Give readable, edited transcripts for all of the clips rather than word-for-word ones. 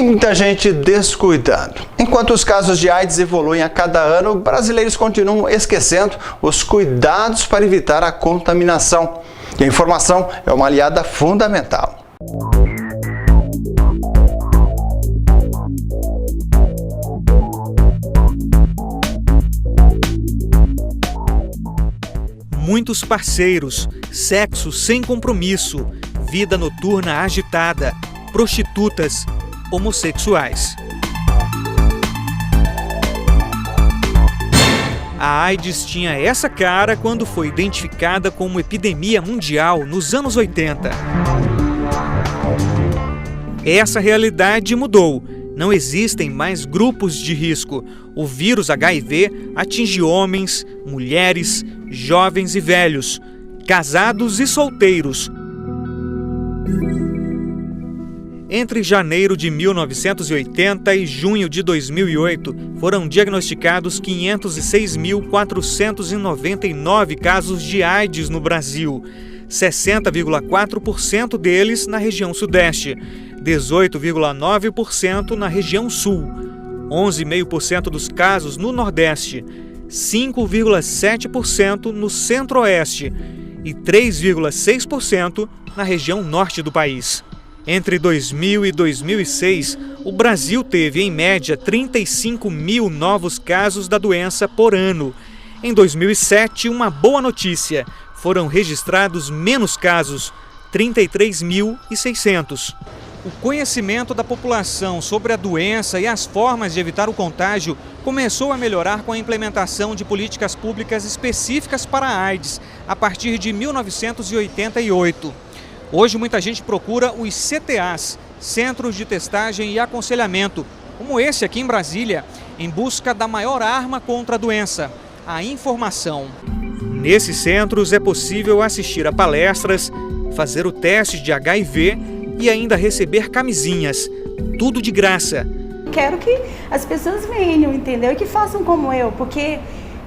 Tem muita gente descuidando. Enquanto os casos de AIDS evoluem a cada ano, brasileiros continuam esquecendo os cuidados para evitar a contaminação. E a informação é uma aliada fundamental. Muitos parceiros, sexo sem compromisso, vida noturna agitada, prostitutas, homossexuais. A AIDS tinha essa cara quando foi identificada como epidemia mundial nos anos 80. Essa realidade mudou. Não existem mais grupos de risco. O vírus HIV atinge homens, mulheres, jovens e velhos, casados e solteiros. Entre janeiro de 1980 e junho de 2008, foram diagnosticados 506.499 casos de AIDS no Brasil, 60,4% deles na região Sudeste, 18,9% na região Sul, 11,5% dos casos no Nordeste, 5,7% no Centro-Oeste e 3,6% na região Norte do país. Entre 2000 e 2006, o Brasil teve, em média, 35 mil novos casos da doença por ano. Em 2007, uma boa notícia: foram registrados menos casos, 33.600. O conhecimento da população sobre a doença e as formas de evitar o contágio começou a melhorar com a implementação de políticas públicas específicas para a AIDS, a partir de 1988. Hoje, muita gente procura os CTAs, Centros de Testagem e Aconselhamento, como esse aqui em Brasília, em busca da maior arma contra a doença, a informação. Nesses centros é possível assistir a palestras, fazer o teste de HIV e ainda receber camisinhas, tudo de graça. Quero que as pessoas venham, entendeu? E que façam como eu, porque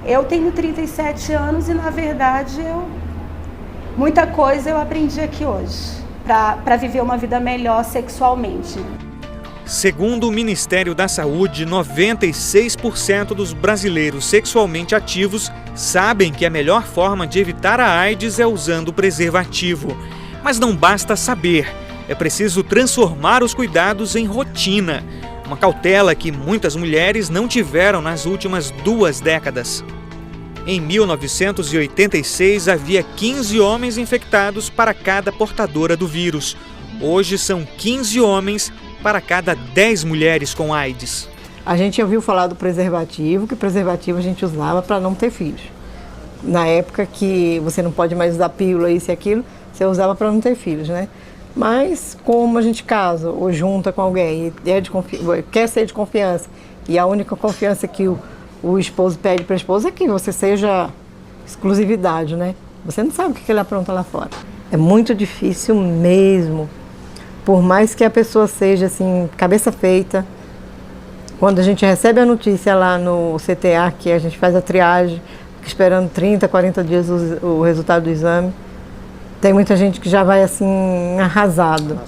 eu tenho 37 anos e, na verdade, muita coisa eu aprendi aqui hoje, para viver uma vida melhor sexualmente. Segundo o Ministério da Saúde, 96% dos brasileiros sexualmente ativos sabem que a melhor forma de evitar a AIDS é usando o preservativo. Mas não basta saber, é preciso transformar os cuidados em rotina. Uma cautela que muitas mulheres não tiveram nas últimas 2 décadas. Em 1986, havia 15 homens infectados para cada portadora do vírus. Hoje são 15 homens para cada 10 mulheres com AIDS. A gente ouviu falar do preservativo, que preservativo a gente usava para não ter filhos. Na época que você não pode mais usar pílula, isso e aquilo, você usava para não ter filhos, né? Mas como a gente casa ou junta com alguém e quer ser de confiança, e a única confiança que o esposo pede para a esposa é que você seja exclusividade, né? Você não sabe o que ele apronta lá fora. É muito difícil mesmo. Por mais que a pessoa seja assim, cabeça feita, quando a gente recebe a notícia lá no CTA, que a gente faz a triagem, esperando 30, 40 dias o resultado do exame, tem muita gente que já vai assim, arrasado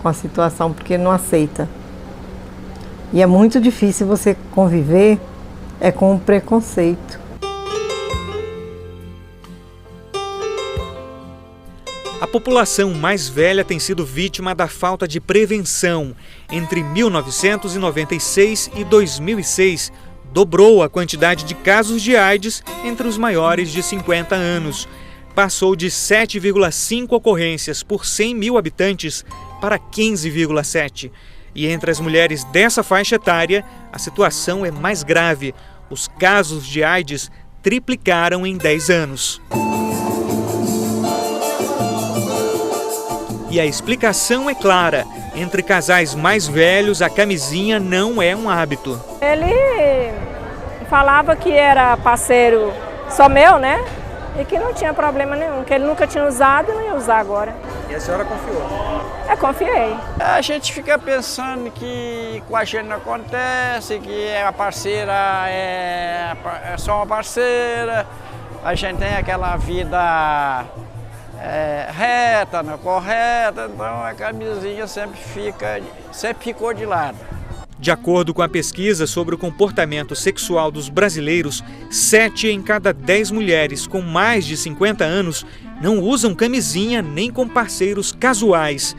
com a situação, porque não aceita. E é muito difícil você conviver com o preconceito. A população mais velha tem sido vítima da falta de prevenção. Entre 1996 e 2006, dobrou a quantidade de casos de AIDS entre os maiores de 50 anos. Passou de 7,5 ocorrências por 100 mil habitantes para 15,7. E entre as mulheres dessa faixa etária, a situação é mais grave. Os casos de AIDS triplicaram em 10 anos. E a explicação é clara. Entre casais mais velhos, a camisinha não é um hábito. Ele falava que era parceiro só meu, né? E que não tinha problema nenhum, que ele nunca tinha usado e não ia usar agora. E a senhora confiou? Confiei. A gente fica pensando que com a gente não acontece, que a parceira é só uma parceira. A gente tem aquela vida reta, não é correta, então a camisinha sempre ficou de lado. De acordo com a pesquisa sobre o comportamento sexual dos brasileiros, 7 em cada 10 mulheres com mais de 50 anos não usam camisinha nem com parceiros casuais.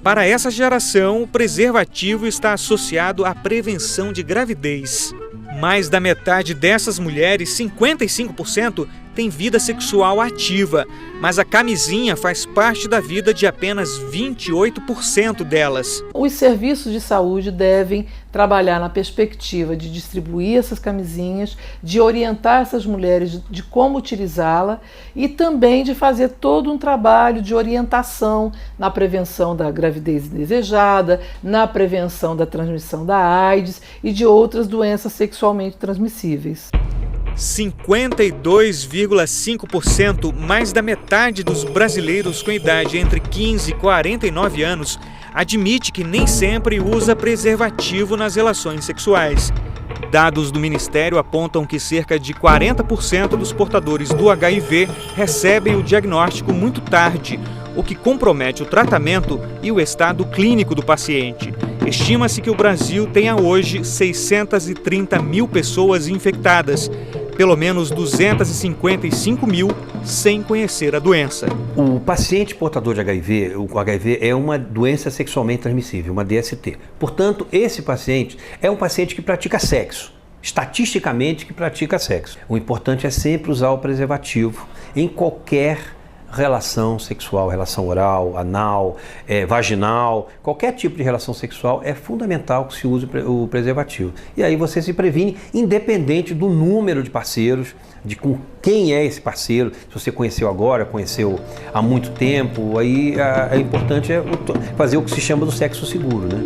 Para essa geração, o preservativo está associado à prevenção de gravidez. Mais da metade dessas mulheres, 55%, tem vida sexual ativa, mas a camisinha faz parte da vida de apenas 28% delas. Os serviços de saúde devem trabalhar na perspectiva de distribuir essas camisinhas, de orientar essas mulheres de como utilizá-la e também de fazer todo um trabalho de orientação na prevenção da gravidez indesejada, na prevenção da transmissão da AIDS e de outras doenças sexualmente transmissíveis. 52,5%, mais da metade dos brasileiros com idade entre 15 e 49 anos, admite que nem sempre usa preservativo nas relações sexuais. Dados do Ministério apontam que cerca de 40% dos portadores do HIV recebem o diagnóstico muito tarde, o que compromete o tratamento e o estado clínico do paciente. Estima-se que o Brasil tenha hoje 630 mil pessoas infectadas, pelo menos 255 mil sem conhecer a doença. O paciente portador de HIV, o HIV é uma doença sexualmente transmissível, uma DST. Portanto, esse paciente é um paciente que pratica sexo, estatisticamente que pratica sexo. O importante é sempre usar o preservativo em qualquer relação sexual, relação oral, anal, vaginal, qualquer tipo de relação sexual, é fundamental que se use o preservativo. E aí você se previne independente do número de parceiros, de com quem é esse parceiro, se você conheceu agora, conheceu há muito tempo, aí é importante fazer o que se chama do sexo seguro, né?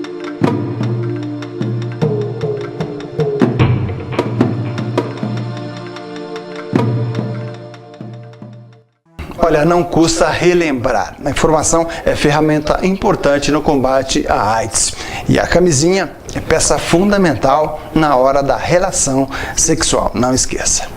Olha, não custa relembrar. A informação é ferramenta importante no combate à AIDS. E a camisinha é peça fundamental na hora da relação sexual. Não esqueça.